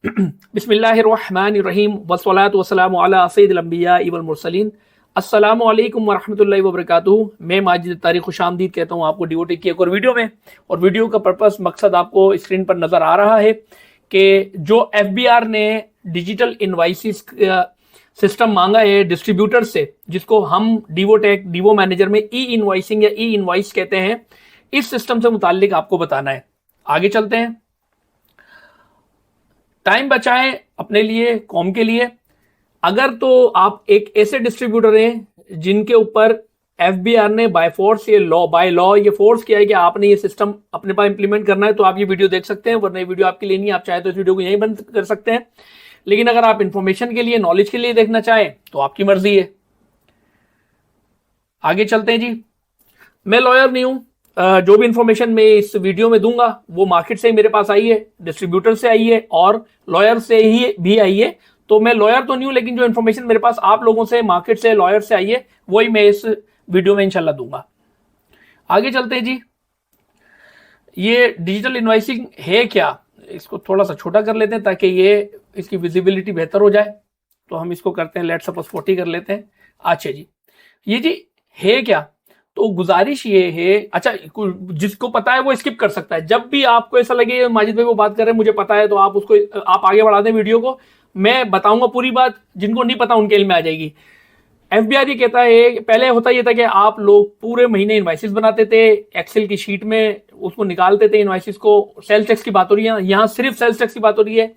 बिस्मिल्लाहिर्रहमानिर्रहीम वस्सलातु वस्सलामु अला सय्यिदिल अंबिया वल मुरसलीन। अस्सलामु अलैकुम वरहमतुल्लाहि वबरकातुहू। मैं माजिद तारिक खुशामदीद कहता हूँ आपको डीओटी की एक और वीडियो में। और वीडियो का पर्पस मकसद आपको स्क्रीन पर नजर आ रहा है कि जो एफबीआर ने डिजिटल इनवाइसिस सिस्टम मांगा है डिस्ट्रीब्यूटर से, जिसको हम डीवोटेक डीवो मैनेजर में ई इनवाइसिंग या ई इनवाइस कहते हैं, इस सिस्टम से मुतालिक आपको बताना है। आगे चलते हैं। टाइम बचाएं अपने लिए, कॉम के लिए। अगर तो आप एक ऐसे डिस्ट्रीब्यूटर हैं जिनके ऊपर एफबीआर ने बाय लॉ ये फोर्स किया है कि आपने ये सिस्टम अपने पास इंप्लीमेंट करना है, तो आप ये वीडियो देख सकते हैं, वरना ये वीडियो आपके लिए नहीं। आप चाहे तो इस वीडियो को यहीं बंद कर सकते हैं। लेकिन अगर आप इंफॉर्मेशन के लिए, नॉलेज के लिए देखना चाहें तो आपकी मर्जी है। आगे चलते हैं जी। मैं लॉयर नहीं हूं। जो भी इंफॉर्मेशन मैं इस वीडियो में दूंगा वो मार्केट से मेरे पास आई है, डिस्ट्रीब्यूटर से आई है और लॉयर से ही भी आई है। तो मैं लॉयर तो नहीं हूं, लेकिन जो इंफॉर्मेशन मेरे पास आप लोगों से, मार्केट से, लॉयर से आई है, वही मैं इस वीडियो में इंशाल्लाह दूंगा। आगे चलते हैं जी। ये डिजिटल इनवॉइसिंग है क्या, इसको थोड़ा सा छोटा कर लेते हैं ताकि ये इसकी विजिबिलिटी बेहतर हो जाए। तो हम इसको करते हैं, लेट सपोज 40 कर लेते हैं। अच्छा जी, ये जी है क्या, तो गुजारिश ये है, अच्छा जिसको पता है वो स्किप कर सकता है। जब भी आपको ऐसा लगे माजिद भाई वो बात कर रहे हैं मुझे पता है, तो आप उसको आप आगे बढ़ा दें वीडियो को। मैं बताऊंगा पूरी बात, जिनको नहीं पता उनके इल्म में आ जाएगी। एफबीआर ये कहता है, पहले होता ये था कि आप लोग पूरे महीने इनवाइसिस बनाते थे एक्सेल की शीट में, उसको निकालते थे इनवाइसिस को। सेल्स टैक्स की बात हो रही है यहाँ, सिर्फ सेल्स टैक्स की बात हो रही है।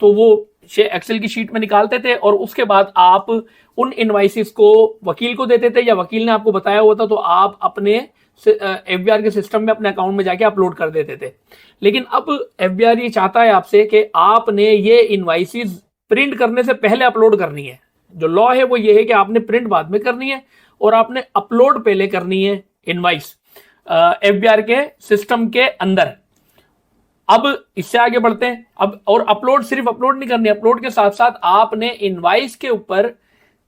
तो वो एक्सेल की शीट में निकालते थे और उसके बाद आप उन इनवाइसिस को वकील को देते थे, या वकील ने आपको बताया हुआ था तो आप अपने एफबीआर के सिस्टम में अपने अकाउंट में जाके अपलोड कर देते थे। लेकिन अब एफबीआर ये चाहता है आपसे कि आपने ये इनवाइसिस प्रिंट करने से पहले अपलोड करनी है। जो लॉ है वो ये है कि आपने प्रिंट बाद में करनी है और आपने अपलोड पहले करनी है इनवाइस एफबीआर के सिस्टम के अंदर। अब इससे आगे बढ़ते हैं। अब और अपलोड सिर्फ अपलोड नहीं करनी, अपलोड के साथ साथ आपने इनवाइस के ऊपर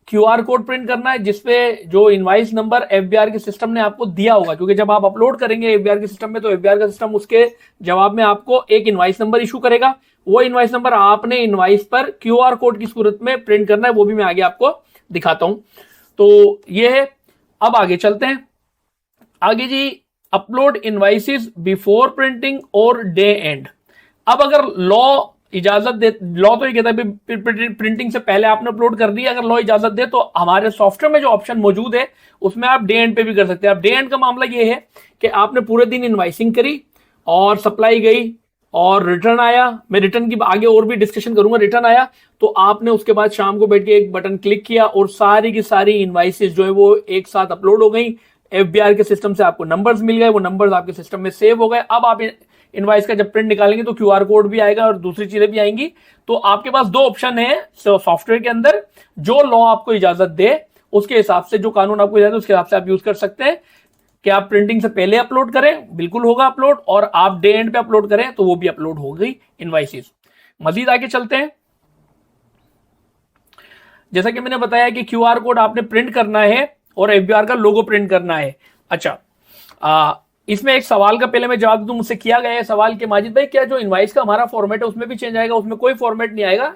क्यूआर कोड प्रिंट करना है, जिसपे जो इनवाइस नंबर एफबीआर के सिस्टम ने आपको दिया होगा। क्योंकि जब आप अपलोड करेंगे एफबीआर के सिस्टम में, तो एफबीआर का सिस्टम उसके जवाब में आपको एक इनवाइस नंबर इशू करेगा। वो इनवाइस नंबर आपने इनवाइस पर क्यूआर कोड की सूरत में प्रिंट करना है, वो भी मैं आगे आपको दिखाता हूं। तो ये है। अब आगे चलते हैं। आगे जी, अपलोड इनवाइसिस बिफोर प्रिंटिंग और डे एंड। अब अगर लॉ इजाजत दे, लॉ तो ये कहता है प्रिंटिंग से पहले आपने अपलोड कर दिया, अगर लॉ इजाजत दे तो हमारे सॉफ्टवेयर में जो ऑप्शन मौजूद है उसमें आप डे एंड पे भी कर सकते हैं। अब डे एंड का मामला ये है कि आपने पूरे दिन इनवाइसिंग करी और सप्लाई गई और रिटर्न आया। मैं रिटर्न की आगे और भी डिस्कशन करूंगा। रिटर्न आया तो आपने उसके बाद शाम को बैठ के एक बटन क्लिक किया और सारी की सारी इनवाइसेस जो है वो एक साथ अपलोड हो गई। एफबीआर के सिस्टम से आपको नंबर्स मिल गए, वो नंबर्स आपके सिस्टम में सेव हो गए। अब आप इनवाइस का जब प्रिंट निकालेंगे तो क्यूआर कोड भी आएगा और दूसरी चीजें भी आएंगी। तो आपके पास दो ऑप्शन है सॉफ्टवेयर के अंदर, जो लॉ आपको इजाजत दे उसके हिसाब से, जो कानून आपको इजाजत दे उसके हिसाब से आप यूज कर सकते हैं। कि आप प्रिंटिंग से पहले अपलोड करें, बिल्कुल होगा अपलोड, और आप डे एंड पे अपलोड करें तो वो भी अपलोड हो गई इनवाइसेस। मजीद आगे चलते हैं। जैसा कि मैंने बताया कि क्यूआर कोड आपने प्रिंट करना है और एफबीआर का लोगो प्रिंट करना है। अच्छा, इसमें एक सवाल का पहले मैं जवाब दूं, मुझसे किया गया है सवाल कि माजिद भाई क्या जो इनवाइस का हमारा फॉर्मेट है उसमें भी चेंज आएगा? उसमें कोई फॉर्मेट नहीं आएगा।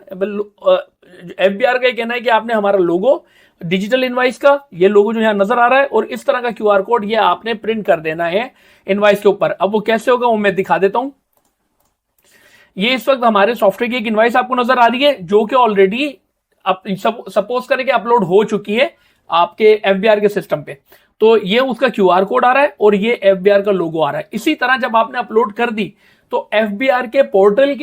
एफबीआर का कहना है कि आपने हमारा लोगो, डिजिटल इनवाइस का ये लोगो जो यहां नजर आ रहा है और इस तरह का क्यूआर कोड ये आपने प्रिंट कर देना है इनवाइस के ऊपर। अब वो कैसे होगा वो मैं दिखा देता हूं। ये इस वक्त हमारे सॉफ्टवेयर की एक इनवाइस आपको नजर आ रही है जो कि ऑलरेडी सपोज करें कि अपलोड हो चुकी है आपके एफबीआर के सिस्टम पे। तो ये उसका क्यूआर कोड आ रहा है और ये एफबीआर का लोगो आ रहा है। इसी तरह जब आपने अपलोड कर दी तो एफबीआर के पोर्टल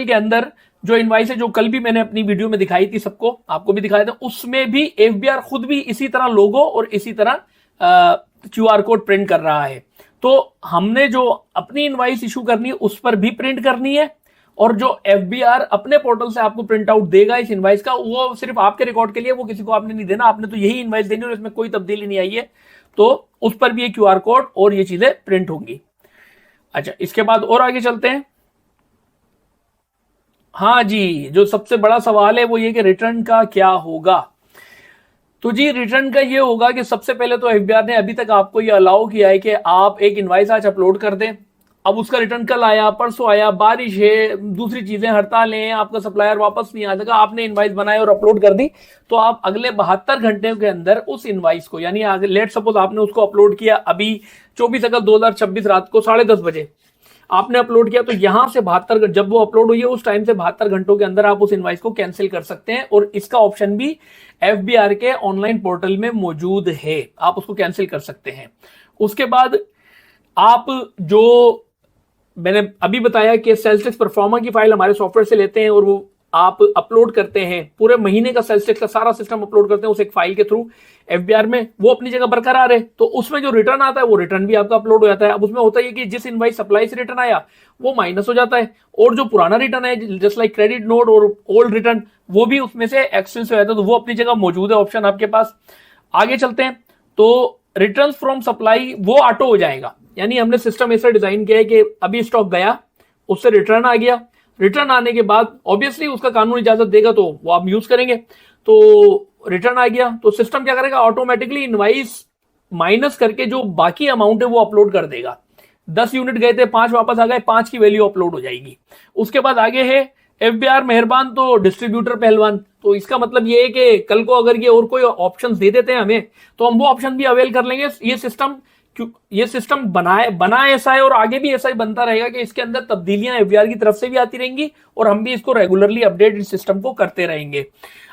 के अंदर जो इनवाइस है, जो कल भी मैंने अपनी वीडियो में दिखाई थी, सबको आपको भी दिखाया था, उसमें भी एफबीआर खुद भी इसी तरह लोगो और इसी तरह क्यूआर कोड प्रिंट कर रहा है। तो हमने जो अपनी इनवाइस इशू करनी है उस पर भी प्रिंट करनी है, और जो एफबीआर अपने पोर्टल से आपको प्रिंट आउट देगा इस इनवाइस का, वो सिर्फ आपके रिकॉर्ड के लिए, वो किसी को आपने नहीं देना। आपने तो यही इनवाइस देनी और इसमें कोई तब्दीली नहीं आई है, तो उस पर भी ये क्यूआर कोड और ये चीजें प्रिंट होंगी। अच्छा, इसके बाद और आगे चलते हैं। हाँ जी, जो सबसे बड़ा सवाल है वो ये कि रिटर्न का क्या होगा। तो जी रिटर्न का ये होगा कि सबसे पहले तो एफबीआर ने अभी तक आपको ये अलाउ किया है कि आप एक इनवाइस आज अपलोड कर दें अब उसका रिटर्न कल आया, परसों आया, बारिश है, दूसरी चीजें, हड़ताल है, आपका सप्लायर वापस नहीं आ सका, आपने इनवाइस बनाई और अपलोड कर दी, तो आप अगले 72 घंटे के अंदर उस इनवाइस को, यानी लेट सपोज आपने उसको अपलोड किया अभी 24 अगस्त 2026 रात को 10:30 बजे आपने अपलोड किया, तो यहां से 72, जब वो अपलोड हुई है उस टाइम से 72 घंटों के अंदर आप उस इनवाइस को कैंसिल कर सकते हैं। और इसका ऑप्शन भी एफबीआर के ऑनलाइन पोर्टल में मौजूद है, आप उसको कैंसिल कर सकते हैं। उसके बाद आप जो मैंने अभी बताया कि सेल्स टैक्स परफॉर्मा की फाइल हमारे सॉफ्टवेयर से लेते हैं और वो आप अपलोड करते हैं, पूरे महीने का सेल्स टैक्स का सारा सिस्टम अपलोड करते हैं उस एक फाइल के थ्रू एफबीआर में, वो अपनी जगह बरकरार है। तो उसमें जो रिटर्न आता है वो रिटर्न भी आपका अपलोड हो जाता है। अब उसमें होता है कि जिस इनवाइस सप्लाई से रिटर्न आया वो माइनस हो जाता है, और जो पुराना रिटर्न है जस्ट लाइक क्रेडिट नोट और ओल्ड रिटर्न, वो भी उसमें से एक्सेस हो जाता है, तो वो अपनी जगह मौजूद है ऑप्शन आपके पास। आगे चलते हैं, तो रिटर्न फ्रॉम सप्लाई वो ऑटो हो जाएगा, यानी हमने सिस्टम ऐसा डिजाइन किया है कि अभी स्टॉक गया, उससे रिटर्न आ गया, रिटर्न आने के बाद ऑब्वियसली उसका कानून इजाजत देगा तो वो आप यूज करेंगे। तो रिटर्न आ गया तो सिस्टम क्या करेगा, ऑटोमेटिकली इनवाइस माइनस करके जो बाकी अमाउंट है वो अपलोड कर देगा। 10 यूनिट गए थे, 5 वापस आ गए, 5 की वैल्यू अपलोड हो जाएगी। उसके बाद आगे है एफबीआर मेहरबान तो डिस्ट्रीब्यूटर पहलवान। तो इसका मतलब ये है कि कल को अगर ये और कोई ऑप्शन दे देते हैं हमें, तो हम वो ऑप्शन भी अवेल कर लेंगे। ये सिस्टम बना ऐसा है और आगे भी ऐसा ही बनता रहेगा कि इसके अंदर तब्दीलियां एफबीआर की तरफ से भी आती रहेंगी और हम भी इसको रेगुलरली अपडेट इस सिस्टम को करते रहेंगे।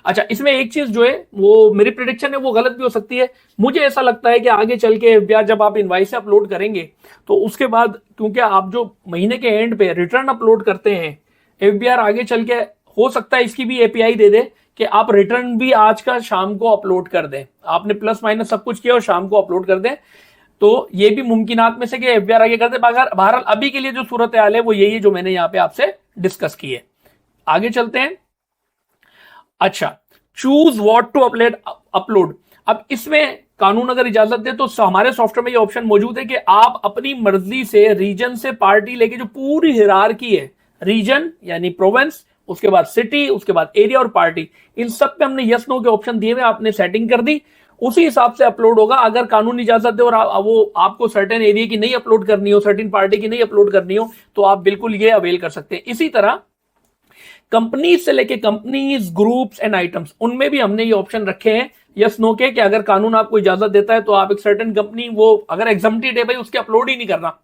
अच्छा, इसमें एक चीज जो है वो मेरी प्रेडिक्शन है वो गलत भी हो सकती है। मुझे ऐसा लगता है कि आगे चल के एफबीआर जब आप इनवाइस अपलोड करेंगे तो उसके बाद, क्योंकि आप जो महीने के एंड पे रिटर्न अपलोड करते हैं, एफबीआर आगे चल के हो सकता है इसकी भी एपीआई दे दे कि आप रिटर्न भी आज का शाम को अपलोड कर दें। आपने प्लस माइनस सब कुछ किया और शाम को अपलोड कर दें, तो ये भी मुमकिनात में से कि एफबीआर आगे कर दे। बहरहाल अभी के लिए जो सूरत हाल है वो यही है जो मैंने यहां पे आपसे डिस्कस की है। आगे चलते हैं। अच्छा, चूज व्हाट टू अपलोड। अब इसमें कानून अगर इजाजत दे तो हमारे सॉफ्टवेयर में ये ऑप्शन मौजूद है कि आप अपनी मर्जी से रीजन से पार्टी लेके जो पूरी हिरार्की है, रीजन यानी प्रोविंस, उसके बाद सिटी, उसके बाद एरिया और पार्टी, इन सब पे हमने यस नो के ऑप्शन दिए हुए, आपने सेटिंग कर दी, उसी हिसाब से अपलोड होगा। अगर कानून इजाजत दे और वो आपको सर्टेन एरिया की नहीं अपलोड करनी हो, सर्टेन पार्टी की नहीं अपलोड करनी हो, तो आप बिल्कुल ये अवेल कर सकते हैं। इसी तरह कंपनीज से लेके कंपनीज, ग्रुप्स एंड आइटम्स, उनमें भी हमने ये ऑप्शन रखे हैं यस नो के कि अगर कानून आपको इजाजत देता है तो आप एक सर्टेन कंपनी, वो अगर एग्जम्प्टेड है भाई, उसके अपलोड ही नहीं करना,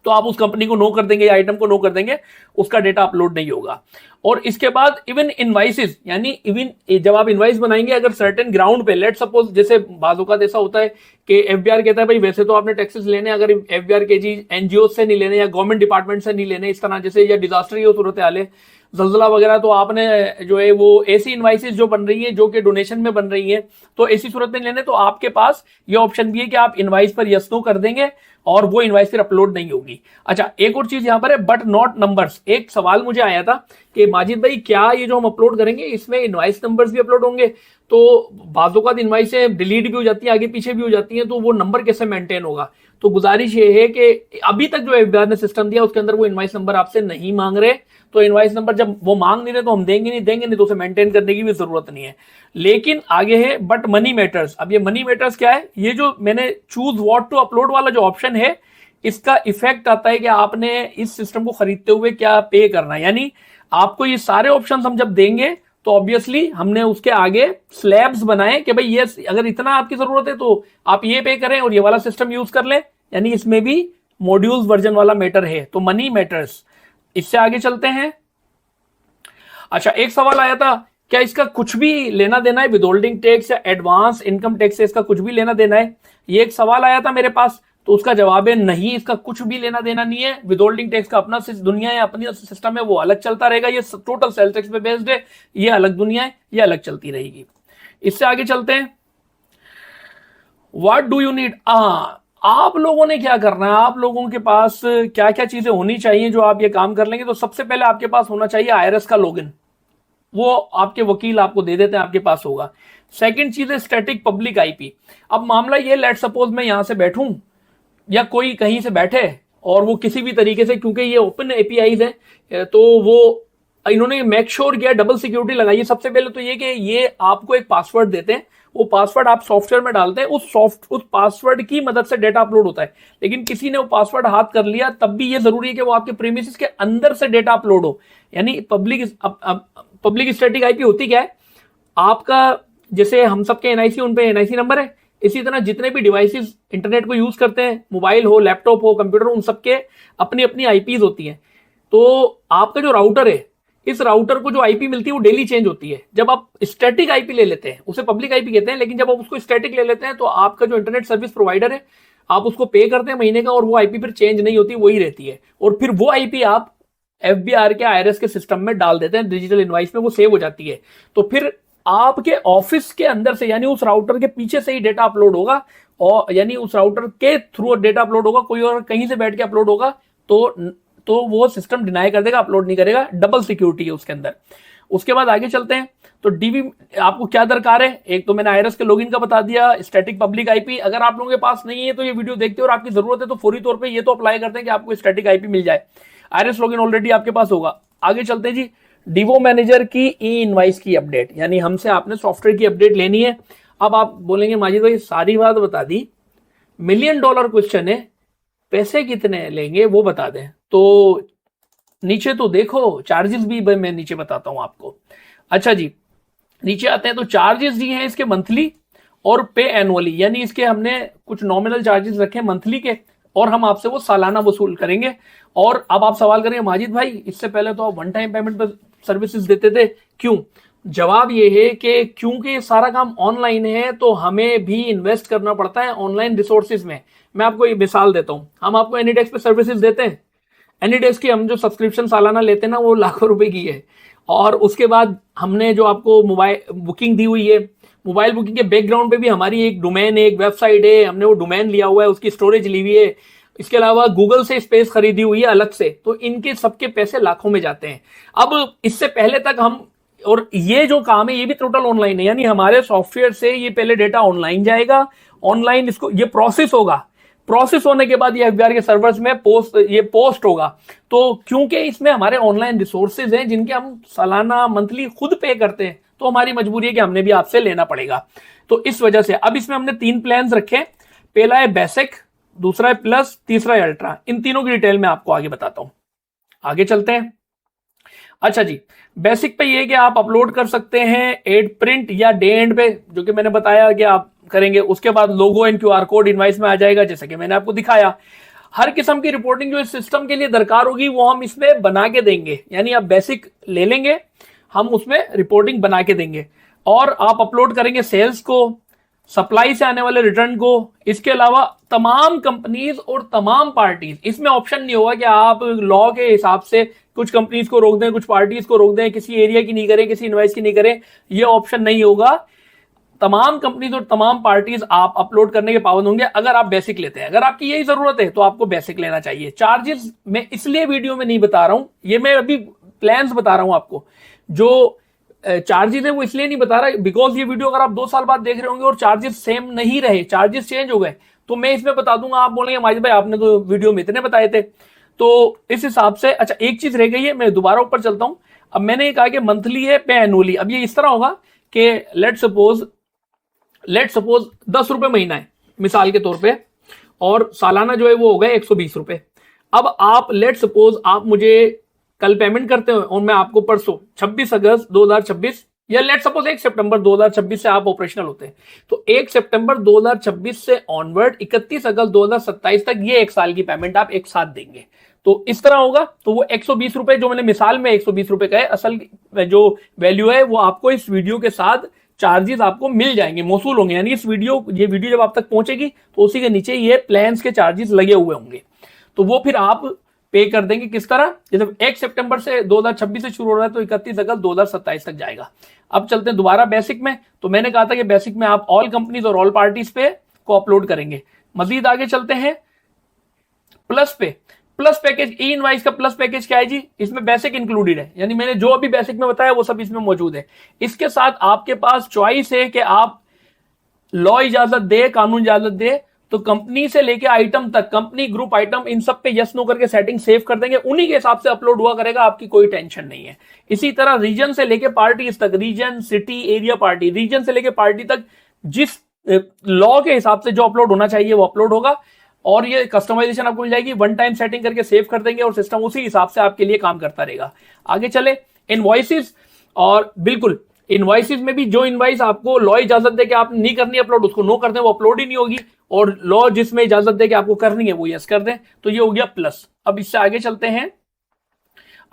तो आप उस कंपनी को नो कर देंगे, आइटम को नो कर देंगे, उसका डेटा अपलोड नहीं होगा। और इसके बाद इवन इनवाइसेस, यानी इवन जब आप इनवाइस बनाएंगे अगर सर्टेन ग्राउंड पे, लेट सपोज जैसे बाजू का ऐसा होता है कि एफबीआर कहता है भाई वैसे तो आपने टैक्सेस लेने, अगर एफबीआर के जी एनजीओ से नहीं लेने या गवर्नमेंट डिपार्टमेंट से नहीं लेने, इस तरह जैसे या डिजास्टर की सूरत हाल है, जलजला वगैरह, तो आपने जो है वो ऐसी इनवाइसेस जो बन रही है जो कि डोनेशन में बन रही है, तो ऐसी सूरत में लेने, तो आपके पास ये ऑप्शन भी है कि आप इनवाइस पर यस नो कर देंगे और वो इनवाइस फिर अपलोड नहीं होगी। अच्छा, एक और चीज यहां पर है, बट नॉट नंबर्स। एक सवाल मुझे आया था कि माजिद भाई क्या ये जो हम अपलोड करेंगे इसमें इनवाइस नंबर्स भी अपलोड होंगे? तो बाज़ इनवाइसें डिलीट भी हो जाती है, आगे पीछे भी हो जाती हैं, तो वो नंबर कैसे मेंटेन होगा? तो गुजारिश ये है कि अभी तक जो एफबीआर ने सिस्टम दिया उसके अंदर वो इनवाइस नंबर आपसे नहीं मांग रहे, तो इनवाइस नंबर जब वो मांग नहीं रहे तो हम देंगे नहीं तो उसे मेंटेन करने की भी जरूरत नहीं है। लेकिन आगे है बट मनी मैटर्स। अब ये मनी मैटर्स क्या है? ये जो मैंने चूज व्हाट टू अपलोड वाला जो ऑप्शन है, इसका इफेक्ट आता है कि आपने इस सिस्टम को खरीदते हुए क्या पे करना है। यानी आपको ये सारे ऑप्शन हम जब देंगे तो ऑब्वियसली हमने उसके आगे स्लैब्स बनाए कि भाई ये अगर इतना आपकी जरूरत है तो आप ये पे करें और ये वाला सिस्टम यूज कर ले, यानी इसमें भी मॉड्यूल्स वर्जन वाला मैटर है। तो मनी मैटर्स। इससे आगे चलते हैं। अच्छा, एक सवाल आया था, क्या इसका कुछ भी लेना देना है विदहोल्डिंग टैक्स या एडवांस इनकम टैक्स से, इसका कुछ भी लेना देना है? ये एक सवाल आया था मेरे पास, तो उसका जवाब है नहीं, इसका कुछ भी लेना देना नहीं है। विदहोल्डिंग टैक्स का अपना दुनिया है, अपनी सिस्टम है, वो अलग चलता रहेगा। ये टोटल सेल्स टैक्स पे बेस्ड है, ये अलग दुनिया है, ये अलग चलती रहेगी। इससे आगे चलते हैं। What do you need. आप लोगों ने क्या करना है, आप लोगों के पास क्या क्या चीजें होनी चाहिए जो आप ये काम कर लेंगे? तो सबसे पहले आपके पास होना चाहिए आईआरएस का लॉगिन, वो आपके वकील आपको दे देते हैं, आपके पास होगा। सेकंड चीज है स्टैटिक पब्लिक आईपी। अब मामला ये, लेट सपोज मैं यहां से बैठूं या कोई कहीं से बैठे और वो किसी भी तरीके से, क्योंकि ये ओपन एपीआईज है, तो वो इन्होंने मेक श्योर किया, डबल सिक्योरिटी लगाई है। सबसे पहले तो ये कि ये आपको एक पासवर्ड देते हैं, वो पासवर्ड आप सॉफ्टवेयर में डालते हैं, उस पासवर्ड की मदद से डेटा अपलोड होता है। लेकिन किसी ने वो पासवर्ड हाथ कर लिया, तब भी ये जरूरी है कि वो आपके प्रीमिसेस के अंदर से डेटा अपलोड हो। यानी पब्लिक स्टैटिक आईपी होती क्या है, आपका जैसे हम सबके एनआईसी, उन पे एनआईसी नंबर है, इसी तरह जितने भी डिवाइसेस इंटरनेट को यूज करते हैं, मोबाइल हो, लैपटॉप हो, कंप्यूटर, उन सबके अपनी अपनी आईपीज होती हैं। तो आपका जो राउटर है, इस राउटर को जो आईपी मिलती है वो डेली चेंज होती है। जब आप स्टैटिक आईपी ले लेते हैं, उसे पब्लिक आईपी कहते हैं, लेकिन जब आप उसको स्टैटिक ले लेते हैं तो आपका जो इंटरनेट सर्विस प्रोवाइडर है, आप उसको पे करते हैं महीने का, और वो आईपी फिर चेंज नहीं होती, वही रहती है। और फिर वो आईपी आप एफबीआर के आईआरएस के सिस्टम में डाल देते हैं, डिजिटल इनवॉइस में वो सेव हो जाती है। तो फिर आपके ऑफिस के अंदर से, यानी उस राउटर के पीछे से ही डेटा अपलोड होगा, और यानी उस राउटर के थ्रू डेटा अपलोड होगा, कोई और कहीं से बैठ के अपलोड होगा तो वो सिस्टम डिनाई कर देगा, अपलोड नहीं करेगा। डबल सिक्योरिटी है उसके अंदर। उसके बाद आगे चलते हैं। तो डीवी आपको क्या दरकार है, एक तो मैंने आईआरएस के लॉगिन का बता दिया, स्टैटिक पब्लिक आईपी। अगर आप लोगों के पास नहीं है तो ये वीडियो देखते हो और आपकी जरूरत है तो फौरी तौर पे ये तो अप्लाई करते हैं कि आपको स्टैटिक आईपी मिल जाए। आईआरएस लॉगिन ऑलरेडी आपके पास होगा। आगे चलते हैं जी, डीवो मैनेजर की ई इनवाइस की अपडेट, यानी हमसे आपने सॉफ्टवेयर की अपडेट लेनी है। अब आप बोलेंगे माजिद भाई सारी बात बता दी, $1 मिलियन क्वेश्चन है, पैसे कितने लेंगे वो बता दें। तो नीचे तो देखो, चार्जेस भी मैं नीचे बताता हूं आपको। अच्छा जी, नीचे आते हैं तो चार्जेस दिए हैं इसके मंथली और पे एनुअली, यानी इसके हमने कुछ नॉमिनल चार्जेस रखे मंथली के, और हम आपसे वो सालाना वसूल करेंगे। और अब आप सवाल करेंगे माजिद भाई इससे पहले तो आप वन टाइम पेमेंट पर सर्विसेज देते थे, क्यों? जवाब ये है कि क्योंकि सारा काम ऑनलाइन है तो हमें भी इन्वेस्ट करना पड़ता है ऑनलाइन रिसोर्सेज में। मैं आपको ये मिसाल देता हूं, हम आपको एनीडेस्क पे सर्विसेज देते हैं, एनीडेस्क की हम जो सब्सक्रिप्शन सालाना लेते हैं ना वो लाखों रुपए की है। और उसके बाद हमने जो आपको मोबाइल बुकिंग दी हुई है, मोबाइल बुकिंग के बैकग्राउंड पे भी हमारी एक डोमेन है, एक वेबसाइट है, हमने वो डोमेन लिया हुआ है, उसकी स्टोरेज ली हुई है। इसके अलावा गूगल से स्पेस खरीदी हुई है अलग से, तो इनके सबके पैसे लाखों में जाते हैं। अब इससे पहले तक हम, और ये जो काम है ये भी टोटल ऑनलाइन है, यानी हमारे सॉफ्टवेयर से ये पहले डेटा ऑनलाइन जाएगा, ऑनलाइन इसको ये प्रोसेस होगा, प्रोसेस होने के बाद ये एफबीआर के सर्वर्स में पोस्ट होगा। तो क्योंकि इसमें हमारे ऑनलाइन रिसोर्सेज हैं जिनके हम सालाना मंथली खुद पे करते हैं, तो हमारी मजबूरी है कि हमने भी आपसे लेना पड़ेगा। तो इस वजह से अब इसमें हमने 3 प्लान्स रखे। पहला है बेसिक, दूसरा है प्लस, तीसरा है अल्ट्रा। इन तीनों की डिटेल में आपको आगे बताता हूं। आगे चलते हैं। अच्छा जी, बेसिक पे ये कि आप अपलोड कर सकते हैं एड प्रिंट या डे एंड पे, जो कि मैंने बताया कि आप करेंगे। उसके बाद logo and QR code invoice में आ जाएगा, जैसे कि मैंने आपको दिखाया। हर किस्म की रिपोर्टिंग जो इस सिस्टम के लिए दरकार होगी वो हम इसमें बना के देंगे, यानी आप बेसिक ले लेंगे, हम उसमें रिपोर्टिंग बना के देंगे। और आप अपलोड करेंगे सेल्स को, सप्लाई से आने वाले रिटर्न को। इसके अलावा तमाम कंपनीज और तमाम पार्टीज, इसमें ऑप्शन नहीं होगा कि आप लॉ के हिसाब से कुछ कंपनीज को रोक दें, कुछ पार्टीज को रोक दें, किसी एरिया की नहीं करें, किसी इनवाइस की नहीं करें, ये ऑप्शन नहीं होगा। तमाम कंपनीज और तमाम पार्टीज आप अपलोड करने के पाबंद होंगे अगर आप बेसिक लेते हैं। अगर आपकी यही जरूरत है तो आपको बेसिक लेना चाहिए। चार्जेस मैं इसलिए वीडियो में नहीं बता रहा हूं, ये मैं अभी प्लान्स बता रहा हूं आपको। जो चार्जेस है वो इसलिए नहीं बता रहा बिकॉज ये वीडियो अगर आप 2 साल बाद देख रहे होंगे और चार्जेस सेम नहीं रहे, चार्जेस चेंज हो गए, तो मैं इसमें बता दूंगा, आप बोलेंगे माजिद भाई आपने तो वीडियो में इतने बताए थे। तो इस हिसाब से अच्छा एक चीज रह गई है, मैं दोबारा ऊपर चलता हूं। अब मैंने कहा कि मंथली है पे एनुअली। अब ये इस तरह होगा कि लेट सपोज 10 रुपए महीना है मिसाल के तौर पे, और सालाना जो है वो हो गए 120 रुपए। अब आप लेट सपोज आप मुझे कल पेमेंट करते हो और मैं आपको परसों 26 अगस्त 2026 या लेट सपोज 1 सितंबर 2026 से आप ऑपरेशनल होते हैं, तो 1 सितंबर 2026 से ऑनवर्ड 31 अगस्त 2027 तक ये 1 साल की पेमेंट आप एक साथ देंगे। तो इस तरह होगा। तो वो 120 रुपए जो मैंने मिसाल में 120 रुपए का है, असल जो वैल्यू है वो आपको इस वीडियो के साथ चार्जेस आपको मिल जाएंगे, मौसूल होंगे। यानी ये वीडियो जब आप तक पहुंचेगी तो उसी के नीचे ये प्लान्स के चार्जेस लगे हुए होंगे, तो वो फिर आप पे कर देंगे। किस तरह? जैसे 1 सितंबर से 2026 से शुरू हो रहा है तो 31 अगस्त 2027 तक जाएगा। अब चलते हैं दोबारा बेसिक में। तो मैंने कहा था कि बेसिक में आप ऑल कंपनीज और ऑल पार्टीज पे को अपलोड करेंगे। मजीद आगे चलते हैं प्लस पे। प्लस पैकेज, ई इनवाइस का प्लस पैकेज क्या है जी? इसमें बेसिक इंक्लूडेड है, यानी मैंने जो अभी बेसिक में बताया वो सब इसमें मौजूद है। इसके साथ आपके पास चॉइस है कि आप लॉ इजाजत दे, कानून इजाजत दे, तो कंपनी से लेके आइटम तक, कंपनी ग्रुप आइटम, इन सब पे यस नो करके सेटिंग सेव कर देंगे, उन्हीं के हिसाब से अपलोड हुआ करेगा, आपकी कोई टेंशन नहीं है। इसी तरह रीजन से लेके पार्टी तक, region, city, area, party, region से लेके पार्टी तक जिस लॉ के हिसाब से जो अपलोड होना चाहिए वो अपलोड होगा, और ये कस्टमाइजेशन आपको मिल जाएगी। वन टाइम सेटिंग करके सेव कर देंगे और सिस्टम उसी हिसाब से आपके लिए काम करता रहेगा। आगे चले इनवॉइसेस, और बिल्कुल इनवॉइसेस में भी जो इनवॉइस आपको लॉ इजाजत दे कि आप नहीं करनी अपलोड, उसको नो कर दें, वो अपलोड ही नहीं होगी, और लॉ जिसमें इजाजत दे कि आपको करनी है वो यस कर दें। तो ये हो गया प्लस। अब इससे आगे चलते हैं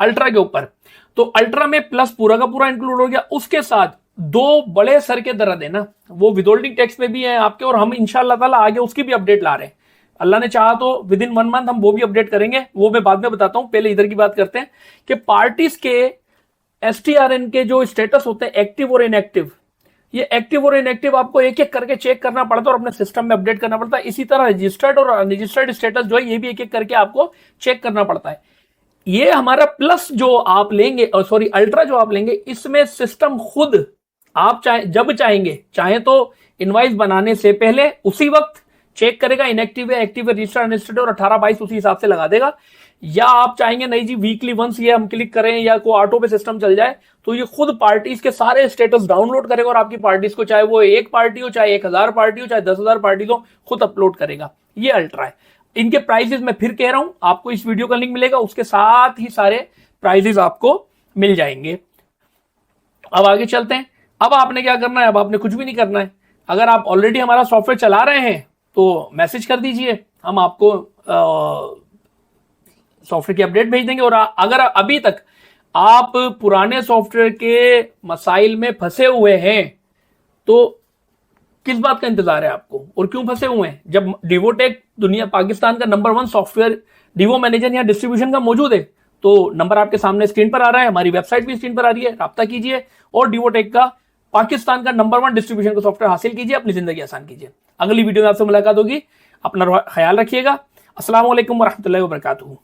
अल्ट्रा के ऊपर। तो अल्ट्रा में प्लस पूरा का पूरा इंक्लूड हो गया, उसके साथ दो बड़े सर के दर्द है ना, वो विदहोल्डिंग टैक्स में भी है आपके, और हम इंशाल्लाह ताला आगे उसकी भी अपडेट ला रहे हैं। अल्लाह ने चाहा तो विद इन 1 मंथ हम वो भी अपडेट करेंगे, वो मैं बाद में बताता हूं। पहले इधर की बात करते हैं कि पार्टीज के एसटीआरएन के जो स्टेटस होते हैं एक्टिव और इनएक्टिव, ये एक्टिव और इनएक्टिव आपको एक एक करके चेक करना पड़ता है और अपने सिस्टम में अपडेट करना पड़ता है। इसी तरह रजिस्टर्ड और अनरजिस्टर्ड स्टेटस जो है ये भी एक एक करके आपको चेक करना पड़ता है। ये हमारा प्लस जो आप लेंगे, सॉरी अल्ट्रा जो आप लेंगे, इसमें सिस्टम खुद आप चाहे जब चाहे तो इनवाइस बनाने से पहले उसी वक्त चेक करेगा इनएक्टिव है, एक्टिव है, रजिस्टर्ड अनरजिस्टर्ड और 18/22 उसी हिसाब से लगा देगा। या आप चाहेंगे नहीं जी वीकली वंस ये हम क्लिक करें या कोई ऑटो पे सिस्टम चल जाए, तो ये खुद पार्टीज के सारे स्टेटस डाउनलोड करेगा और आपकी पार्टीज को, चाहे वो 1 पार्टी हो, चाहे 1000 पार्टी हो, चाहे 10,000 पार्टी हो, खुद अपलोड करेगा। ये अल्ट्रा है। इनके प्राइसेस मैं फिर कह रहा हूं, आपको इस वीडियो का लिंक मिलेगा, उसके साथ ही सारे प्राइसेस आपको मिल जाएंगे। अब आगे चलते हैं। अब आपने क्या करना है? अब आपने कुछ भी नहीं करना है। अगर आप ऑलरेडी हमारा सॉफ्टवेयर चला रहे हैं तो मैसेज कर दीजिए, हम आपको सॉफ्टवेयर की अपडेट भेज देंगे। और अगर अभी तक आप पुराने सॉफ्टवेयर के मसाइल में फंसे हुए हैं तो किस बात का इंतजार है आपको, और क्यों फंसे हुए हैं? जब डिवोटेक दुनिया पाकिस्तान का नंबर 1 सॉफ्टवेयर डिवो मैनेजर या डिस्ट्रीब्यूशन का मौजूद है, तो नंबर आपके सामने स्क्रीन पर आ रहा है, हमारी वेबसाइट भी स्क्रीन पर आ रही है, राब्ता कीजिए और डिवोटेक का पाकिस्तान का नंबर 1 डिस्ट्रीब्यूशन का सॉफ्टवेयर हासिल कीजिए, अपनी जिंदगी आसान कीजिए। अगली वीडियो में आपसे मुलाकात होगी, अपना ख्याल रखिएगा। अस्सलाम वालेकुम वरहमतुल्लाहि वबरकातुहू।